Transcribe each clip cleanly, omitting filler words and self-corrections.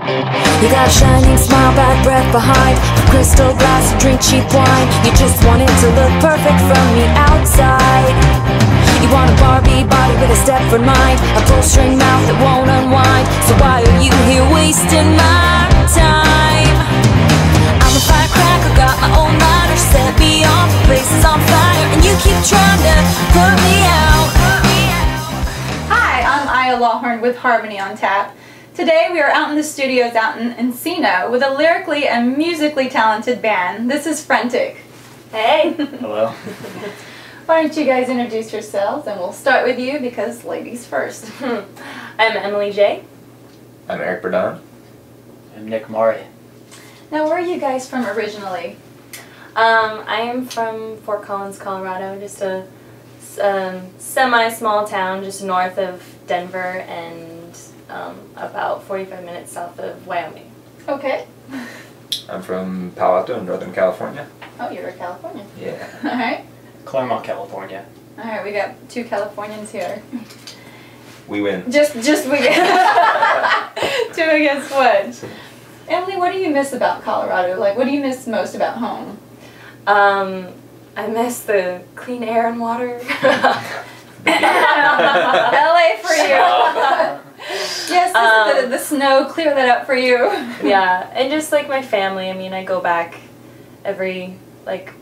You got a shining smile, bad breath behind a crystal glass to drink cheap wine. You just want it to look perfect from the outside. You want a Barbie body with a Stepford mind, a pull-string mouth that won't unwind. So why are you here wasting my time? I'm a firecracker, got my own lighter, set me off, the place is on fire, and you keep trying to put me out. Hi, I'm Aya Lawhorn with Harmony on Tap. Today we are out in the studios out in Encino with a lyrically and musically talented band. This is Frentik. Hey! Hello. Why don't you guys introduce yourselves, and we'll start with you because ladies first. I'm Emily J. I'm Eric Burdon. I'm Nick Murray. Now, where are you guys from originally? I am from Fort Collins, Colorado, just a semi-small town just north of Denver and about 45 minutes south of Wyoming. Okay. I'm from Palo Alto in Northern California. Oh, you're in California. Yeah. Alright. Claremont, California. Alright, we got two Californians here. We win. Just we get two against what? Emily, what do you miss about Colorado? Like, what do you miss most about home? I miss the clean air and water. LA for you. Yes, the snow, clear that up for you. Yeah, and just like my family. I mean, I go back every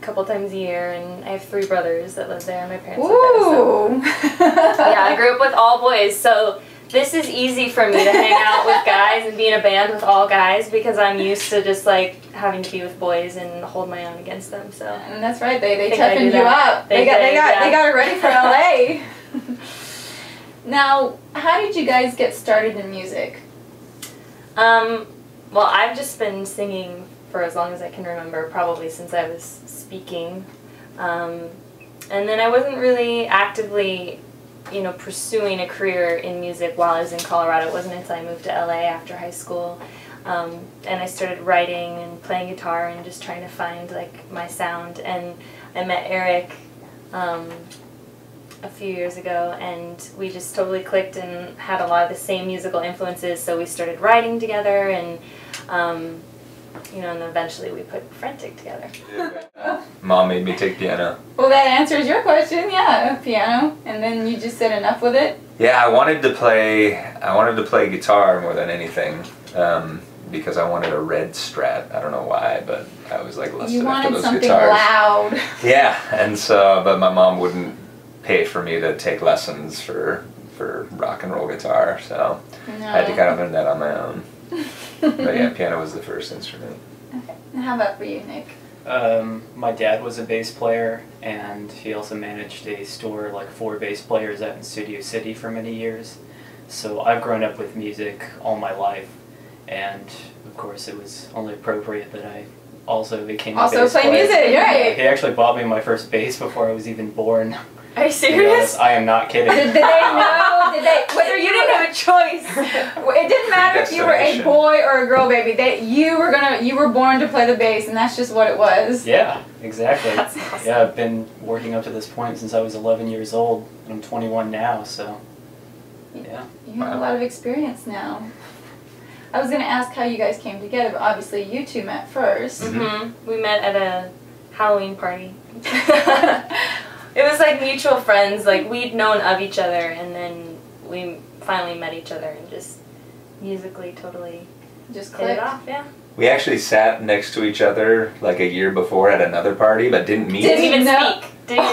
couple times a year, and I have 3 brothers that live there. My parents live there. So. Yeah, I grew up with all boys, so this is easy for me to hang out with guys and be in a band with all guys because I'm used to just having to be with boys and hold my own against them. So. And that's right. They toughened you up. They got it ready for LA. Now, how did you guys get started in music? Well, I've just been singing for as long as I can remember, probably since I was speaking. And then I wasn't really actively, pursuing a career in music while I was in Colorado. It wasn't until I moved to LA after high school. And I started writing and playing guitar and just trying to find my sound. And I met Eric a few years ago, and we just totally clicked and had a lot of the same musical influences, so we started writing together, and and eventually we put Frentik together. Mom made me take piano. Well, that answers your question, yeah, piano. And then you just said enough with it? Yeah, I wanted to play guitar more than anything, because I wanted a red Strat. I don't know why, but I was lusted after those guitars. You wanted something loud. Yeah, and so, but my mom wouldn't pay for me to take lessons for rock and roll guitar, so I had to kind of learn that on my own. But yeah, piano was the first instrument. Okay. And how about for you, Nick? My dad was a bass player, and he also managed a store 4 bass players out in Studio City for many years. So I've grown up with music all my life, and of course it was only appropriate that I also became a bass player. Also play music, right? He actually bought me my first bass before I was even born. Are you serious? I am not kidding. Did they know? Whether you didn't have a choice. It didn't matter if you were a boy or a girl, baby. You were born to play the bass, and that's just what it was. Yeah, exactly. That's awesome. Yeah, I've been working up to this point since I was 11 years old. I'm 21 now, so yeah. You have a lot of experience now. I was going to ask how you guys came together, but obviously you two met first. Mm-hmm. We met at a Halloween party. It was mutual friends, we'd known of each other, and then we finally met each other and just musically totally just hit clicked. it off, yeah. We actually sat next to each other a year before at another party, but didn't meet. Didn't even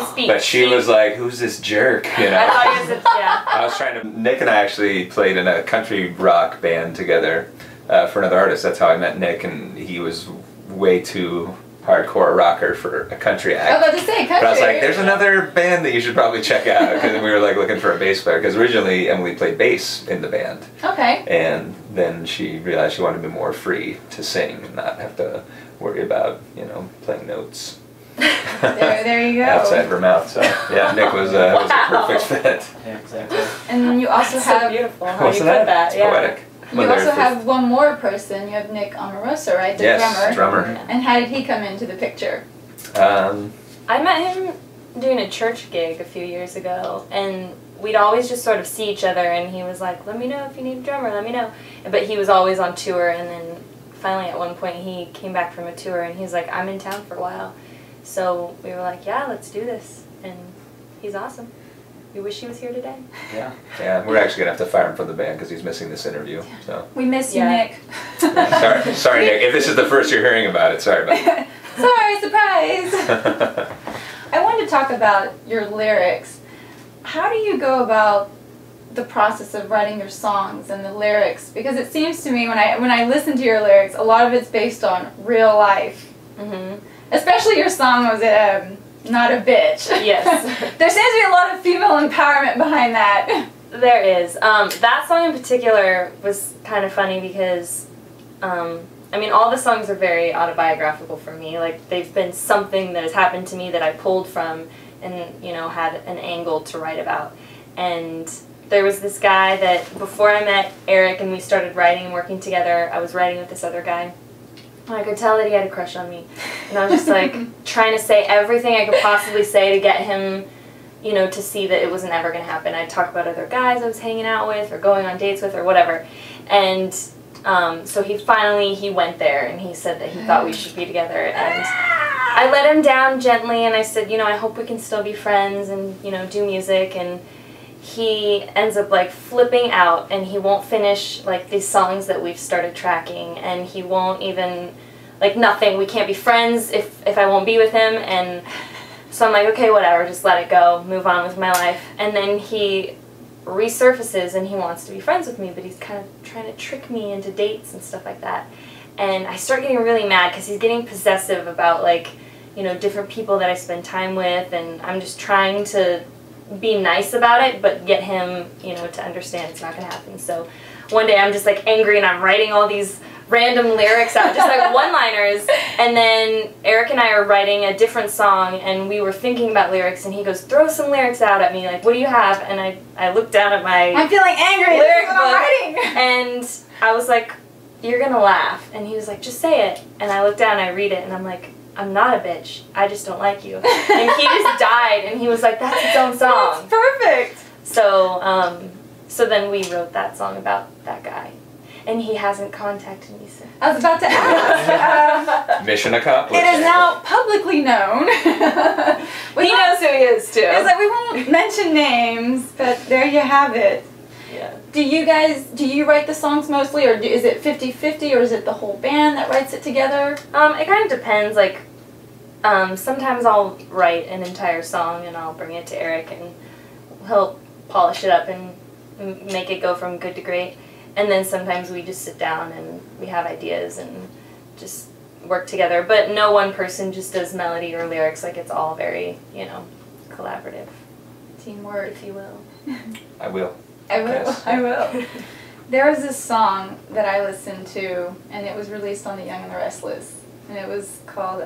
speak. But she was like, "Who's this jerk?" I thought he was yeah. I was trying to. Nick and I actually played in a country rock band together for another artist. That's how I met Nick, and he was way too hardcore rocker for a country act. I was about to say country. But I was like, there's another band that you should probably check out, because we were looking for a bass player, because originally Emily played bass in the band. Okay. And then she realized she wanted to be more free to sing and not have to worry about, playing notes. There you go. Outside of her mouth. So yeah, Nick was a perfect fit. Yeah, exactly. And then you also have so beautiful how you put that. It's yeah. poetic. You also have one more person. You have Nick Omarosa, right? The drummer. And how did he come into the picture? I met him doing a church gig a few years ago, and we'd always just sort of see each other, and he was like, let me know if you need a drummer, let me know. But he was always on tour, and then finally at one point he came back from a tour, and he's like, I'm in town for a while. So we were like, yeah, let's do this. And he's awesome. We wish he was here today. Yeah. Yeah, we're actually going to have to fire him from the band because he's missing this interview. So. We miss you, Nick. Sorry, Nick. If this is the first you're hearing about it, sorry about that. Sorry, surprise. I wanted to talk about your lyrics. How do you go about the process of writing your songs and the lyrics? Because it seems to me when I listen to your lyrics, a lot of it's based on real life. Mm-hmm. Especially your song, was it Not a Bitch? Yes. There seems to be a lot of female empowerment behind that. There is. That song in particular was kind of funny because, I mean, all the songs are very autobiographical for me. Like, they've been something that has happened to me that I pulled from and, you know, had an angle to write about. And there was this guy that, before I met Eric and we started writing and working together, I was writing with this other guy. And I could tell that he had a crush on me. And I was just, like, trying to say everything I could possibly say to get him, you know, to see that it wasn't ever going to happen. I'd talk about other guys I was hanging out with or going on dates with or whatever. And so he went there and he said that he thought we should be together. And I let him down gently and I said, you know, I hope we can still be friends and, you know, do music. And he ends up, like, flipping out and he won't finish, like, these songs that we've started tracking. And he won't even, like, nothing. We can't be friends if I won't be with him. And so I'm like, okay, whatever, just let it go, move on with my life. And then he resurfaces and he wants to be friends with me, but he's kind of trying to trick me into dates and stuff like that. And I start getting really mad because he's getting possessive about, like, you know, different people that I spend time with, and I'm just trying to be nice about it, but get him, you know, to understand it's not going to happen. So one day I'm just, like, angry and I'm writing all these random lyrics out, just like one-liners, and then Eric and I are writing a different song and we were thinking about lyrics and he goes, throw some lyrics out at me, like, what do you have? And I looked down at my I'm feeling angry. lyric This is what I'm writing. book and I was like, you're gonna laugh. And he was like, just say it. And I looked down and I read it and I'm like, I'm not a bitch, I just don't like you. And he just died and he was like, that's its own song. That's perfect. So so then we wrote that song about that guy. And he hasn't contacted me since. I was about to ask. Mission accomplished. It is now publicly known. He knows who he is too. It's like we won't mention names, but there you have it. Yeah. Do you write the songs mostly, or is it 50-50, or is it the whole band that writes it together? It kind of depends. Like, sometimes I'll write an entire song and I'll bring it to Eric and he'll polish it up and make it go from good to great. And then sometimes we just sit down and we have ideas and just work together. But no one person just does melody or lyrics. Like, it's all very, you know, collaborative. Teamwork. If you will. I will. I will. Yes. I will. There was this song that I listened to, and it was released on The Young and the Restless, and it was called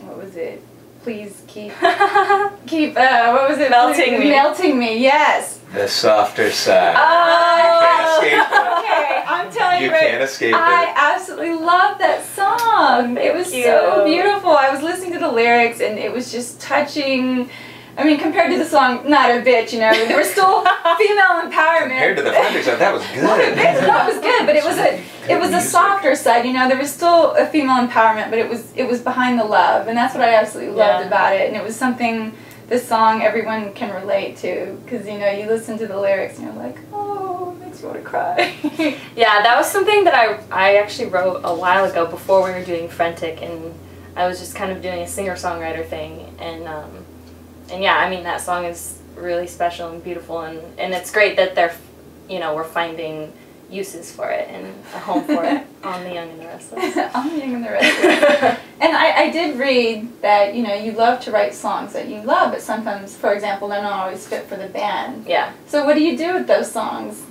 what was it? Please keep what was it? Melting Me. Melting Me. Yes. The softer side. Oh. You can't escape it. Okay, I'm telling you. You can't escape I it. absolutely love that song. It was Thank so you. beautiful. I was listening to the lyrics and it was just touching. I mean, compared to the song "Not a Bitch," you know, there was still female empowerment. Compared to the Frentik song, that was good. Not a bitch, no, it was good, but it was a softer side. You know, there was still a female empowerment, but it was behind the love, and that's what I absolutely loved about it. And it was something, this song, everyone can relate to, because you know, you listen to the lyrics and you're like, oh, it makes you want to cry. Yeah, that was something that I actually wrote a while ago before we were doing Frentik, and I was just kind of doing a singer-songwriter thing, and yeah, I mean, that song is really special and beautiful, and it's great that we're finding uses for it and a home for it on The Young and the Restless. On The Young and the Restless. And I did read that, you know, you love to write songs that you love, but sometimes, for example, they're not always fit for the band. Yeah. So what do you do with those songs?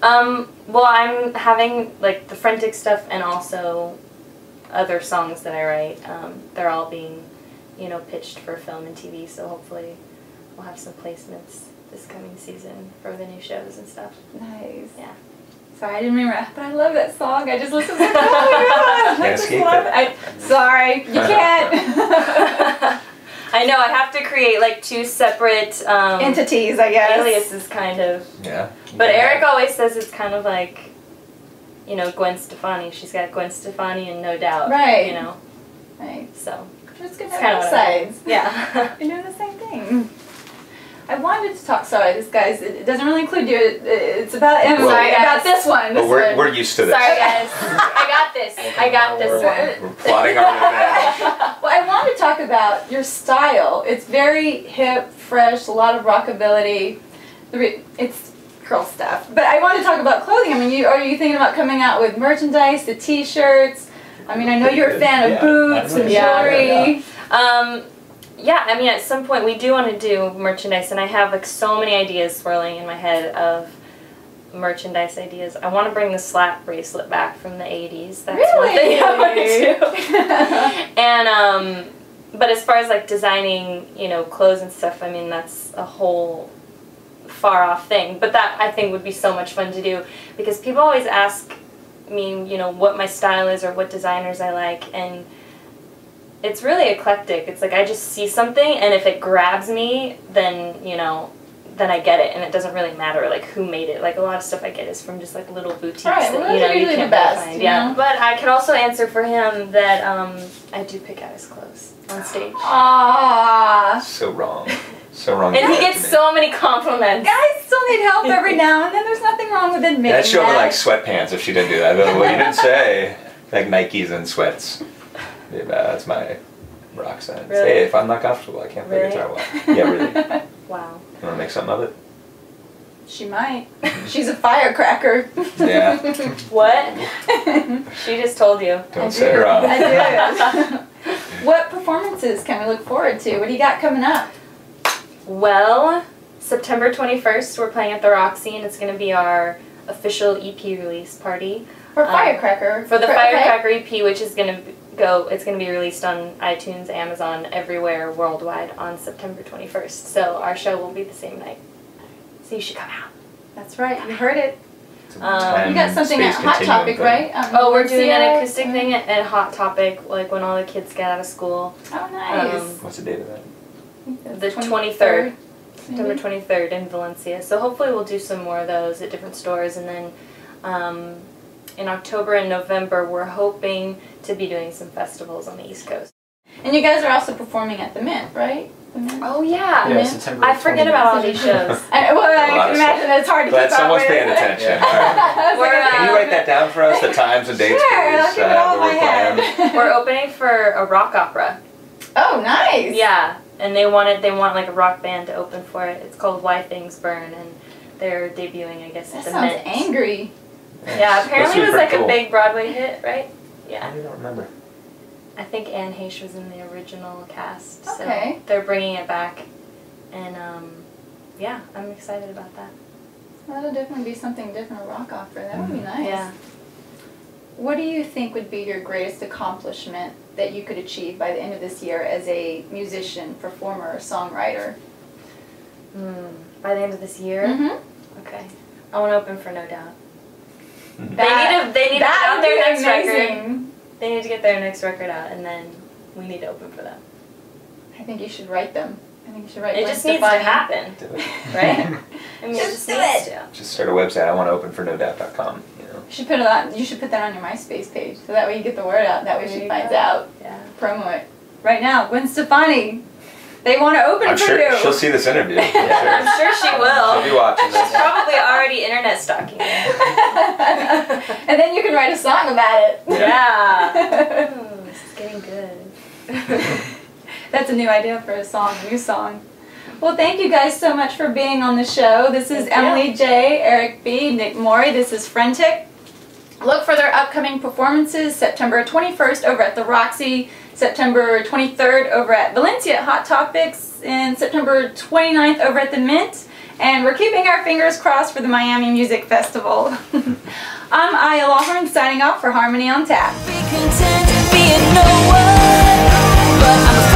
Well, I'm having, like, the Frentik stuff and also other songs that I write. They're all being, you know, pitched for film and TV, so hopefully we'll have some placements this coming season for the new shows and stuff. Nice. Yeah. Sorry, I didn't remember, but I love that song. I just listened to it. Oh my God. I Can't just escape love it. Sorry, you can't. I know, I have to create like two separate entities, I guess. aliases, kind of. Yeah. But Eric always says it's kind of like, you know, Gwen Stefani. She's got Gwen Stefani and No Doubt. Right. You know. Right. So. It's good to It's have kind of both sides. Yeah. You're doing the same thing. I wanted to talk. Sorry, this guy's. It doesn't really include you. It's about him. Well, Sorry, about this one. This Well, one. we're used to this. Sorry, guys. I got this. I got this one. We're plotting our revenge. Well, I wanted to talk about your style. It's very hip, fresh, a lot of rockabilly. It's girl stuff. But I want to talk about clothing. I mean, are you thinking about coming out with merchandise, the T-shirts? I mean, I know you're a fan of boots and jewelry. Yeah, I mean, at some point we do want to do merchandise, and I have like so many ideas swirling in my head of merchandise ideas. I want to bring the slap bracelet back from the 80s. That's one thing I want to do. And but as far as like designing, you know, clothes and stuff, I mean, that's a whole far off thing. But that I think would be so much fun to do, because people always ask me, you know, what my style is or what designers I like, and it's really eclectic. It's like I just see something, and if it grabs me, then, you know, then I get it, and it doesn't really matter like who made it. Like a lot of stuff I get is from just like little boutiques right, that, well, you know, you usually can't the best, find. you Yeah, know? but I can also answer for him that I do pick out his clothes on stage, Ah. So wrong. So wrong. and he to gets me. so many compliments. I still need help every now and then. There's nothing wrong with admitting I'd show her that. like sweatpants if she didn't do that. Well, you didn't say. Like Nikes and sweats. Yeah, that's my rock sense. Really? Hey, if I'm not comfortable, I can't play Really? guitar well. Yeah, really. Wow. You want to make something of it? She might. She's a firecracker. Yeah. What? She just told you. Don't set her up. I do. What performances can we look forward to? What do you got coming up? Well, September 21st, we're playing at the Roxy, and it's going to be our official EP release party. For Firecracker. For the Firecracker EP, which is going to it's going to be released on iTunes, Amazon, everywhere worldwide on September 21st. So our show will be the same night. So you should come out. That's right. You heard it. You Time, got something at space Hot continuum Topic, thing. right? Oh, we're doing an Valencia? acoustic thing at Hot Topic, like when all the kids get out of school. Oh, nice. What's the date of that? The 23rd. September 23rd in Valencia. So hopefully we'll do some more of those at different stores, and then in October and November we're hoping to be doing some festivals on the East Coast. And you guys are also performing at the Mint, right? The Mint? Oh yeah, Yeah, September I forget 29th. about all these shows. I can of imagine it's hard to Glad keep up someone's with. paying attention. Yeah. All right. I was like, We're, Can you write that down for us? The times and dates, Sure, I'll please. keep it all in where my we're playing. head. We're opening for a rock opera. Oh, nice. Yeah, and they want like a rock band to open for it. It's called Why Things Burn, and they're debuting, I guess, That at the sounds Mint. angry. Yeah, apparently it was like cool. a big Broadway hit, right? I Yeah. don't remember. I think Anne Heche was in the original cast, so Okay. they're bringing it back, and yeah, I'm excited about that. That'll definitely be something different, a rock opera. That would be nice. Yeah. What do you think would be your greatest accomplishment that you could achieve by the end of this year as a musician, performer, or songwriter? By the end of this year, Mm-hmm. okay, I want to open for No Doubt. That- They need to get that out would their be next record. amazing. They need to get their next record out, and then we need to open for them. I think you should write them. I think you should write It Gwen just needs to Stefani. happen, Do it. right? I mean, it Just just do needs it. to. Just start a website. I want to open for nodoubt.com. You know. You should put that on your MySpace page, so that way you get the word out. That way There she you finds go. out. Yeah. Promo it right now. Gwen Stefani. They want to open I'm for sure you. she'll see this interview. I'm I'm sure. sure she She'll will. be watching She's this. probably already internet stalking me. And then you can write a song about it. Yeah. Ooh, this is getting good. That's a new idea for a song, new song. Well, thank you guys so much for being on the show. This is Thank you. Emily J, Eric B, Nick Mori. This is Frentik. Look for their upcoming performances September 21st over at the Roxy, September 23rd over at Valencia Hot Topics, and September 29th over at the Mint. And we're keeping our fingers crossed for the Miami Music Festival. I'm Aya Lawhorn signing off for Harmony on Tap. Be content being no one, but I'm